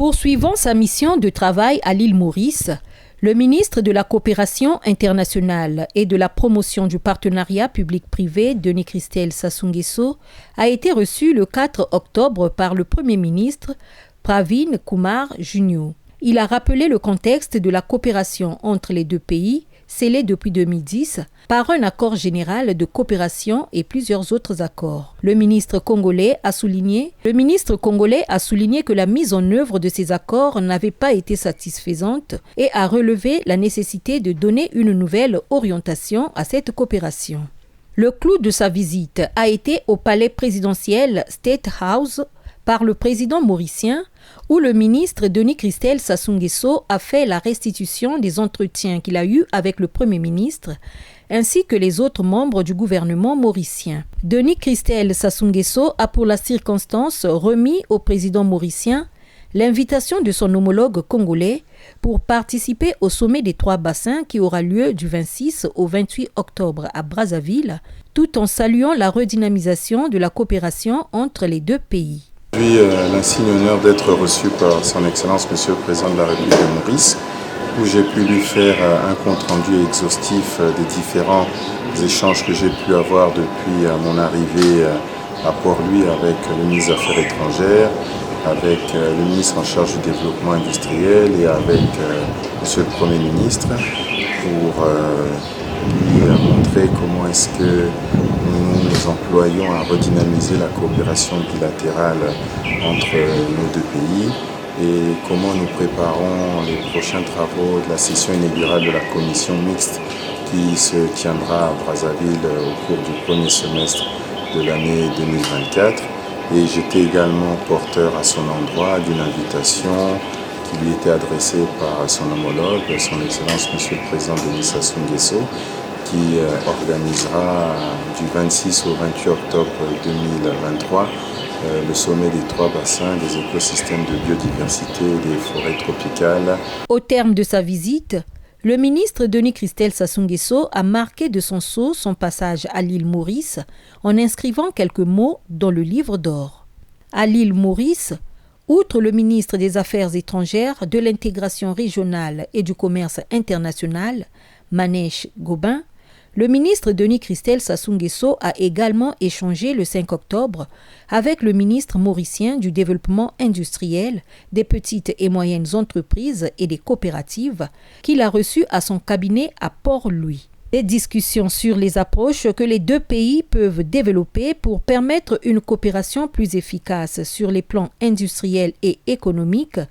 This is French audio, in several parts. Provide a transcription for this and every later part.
Poursuivant sa mission de travail à l'île Maurice, le ministre de la Coopération internationale et de la promotion du partenariat public-privé, Denis Christelle Sassou Nguesso, a été reçu le 4 octobre par le Premier ministre Pravin Kumar Junio. Il a rappelé le contexte de la coopération entre les deux pays, scellé depuis 2010 par un accord général de coopération et plusieurs autres accords. Le ministre congolais a souligné que la mise en œuvre de ces accords n'avait pas été satisfaisante et a relevé la nécessité de donner une nouvelle orientation à cette coopération. Le clou de sa visite a été au palais présidentiel State House par le président mauricien, où le ministre Denis Christelle Sassou Nguesso a fait la restitution des entretiens qu'il a eus avec le Premier ministre, ainsi que les autres membres du gouvernement mauricien. Denis Christelle Sassou Nguesso a pour la circonstance remis au président mauricien l'invitation de son homologue congolais pour participer au sommet des 3 bassins qui aura lieu du 26 au 28 octobre à Brazzaville, tout en saluant la redynamisation de la coopération entre les deux pays. J'ai eu l'insigne honneur d'être reçu par son Excellence Monsieur le Président de la République de Maurice, où j'ai pu lui faire un compte-rendu exhaustif des différents échanges que j'ai pu avoir depuis mon arrivée à Port-Louis avec le ministre des Affaires étrangères, avec le ministre en charge du développement industriel et avec Monsieur le Premier ministre pour lui montrer comment est-ce que nous employons à redynamiser la coopération bilatérale entre nos deux pays et comment nous préparons les prochains travaux de la session inaugurale de la commission mixte qui se tiendra à Brazzaville au cours du premier semestre de l'année 2024. Et j'étais également porteur à son endroit d'une invitation qui lui était adressée par son homologue, son Excellence Monsieur le Président Denis Sassou Nguesso, qui organisera du 26 au 28 octobre 2023 le sommet des 3 bassins des écosystèmes de biodiversité et des forêts tropicales. Au terme de sa visite, le ministre Denis Christelle Sassou Nguesso a marqué de son sceau son passage à l'île Maurice en inscrivant quelques mots dans le livre d'or. À l'île Maurice, outre le ministre des Affaires étrangères, de l'intégration régionale et du commerce international, Manesh Gobin, le ministre Denis Christelle Sassou Nguesso a également échangé le 5 octobre avec le ministre mauricien du développement industriel, des petites et moyennes entreprises et des coopératives qu'il a reçu à son cabinet à Port-Louis. Des discussions sur les approches que les deux pays peuvent développer pour permettre une coopération plus efficace sur les plans industriels et économiques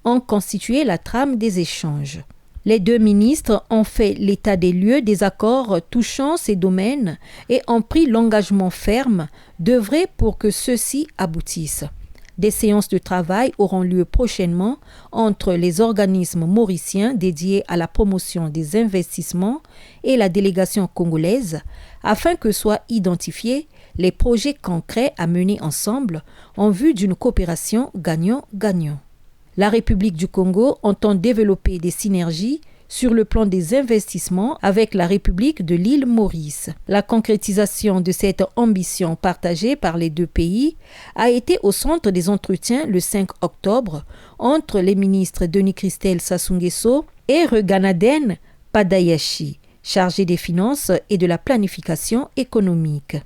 ont constitué la trame des échanges. Les deux ministres ont fait l'état des lieux des accords touchant ces domaines et ont pris l'engagement ferme d'œuvrer pour que ceux-ci aboutissent. Des séances de travail auront lieu prochainement entre les organismes mauriciens dédiés à la promotion des investissements et la délégation congolaise afin que soient identifiés les projets concrets à mener ensemble en vue d'une coopération gagnant-gagnant. La République du Congo entend développer des synergies sur le plan des investissements avec la République de l'île Maurice. La concrétisation de cette ambition partagée par les deux pays a été au centre des entretiens le 5 octobre entre les ministres Denis Christelle Sassou Nguesso et Reganaden Padayashi, chargé des finances et de la planification économique.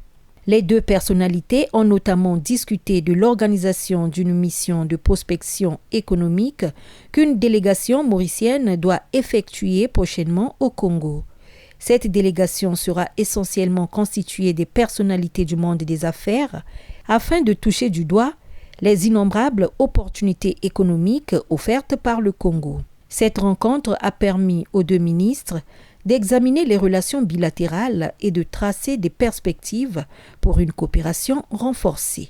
Les deux personnalités ont notamment discuté de l'organisation d'une mission de prospection économique qu'une délégation mauricienne doit effectuer prochainement au Congo. Cette délégation sera essentiellement constituée des personnalités du monde des affaires afin de toucher du doigt les innombrables opportunités économiques offertes par le Congo. Cette rencontre a permis aux deux ministres d'examiner les relations bilatérales et de tracer des perspectives pour une coopération renforcée.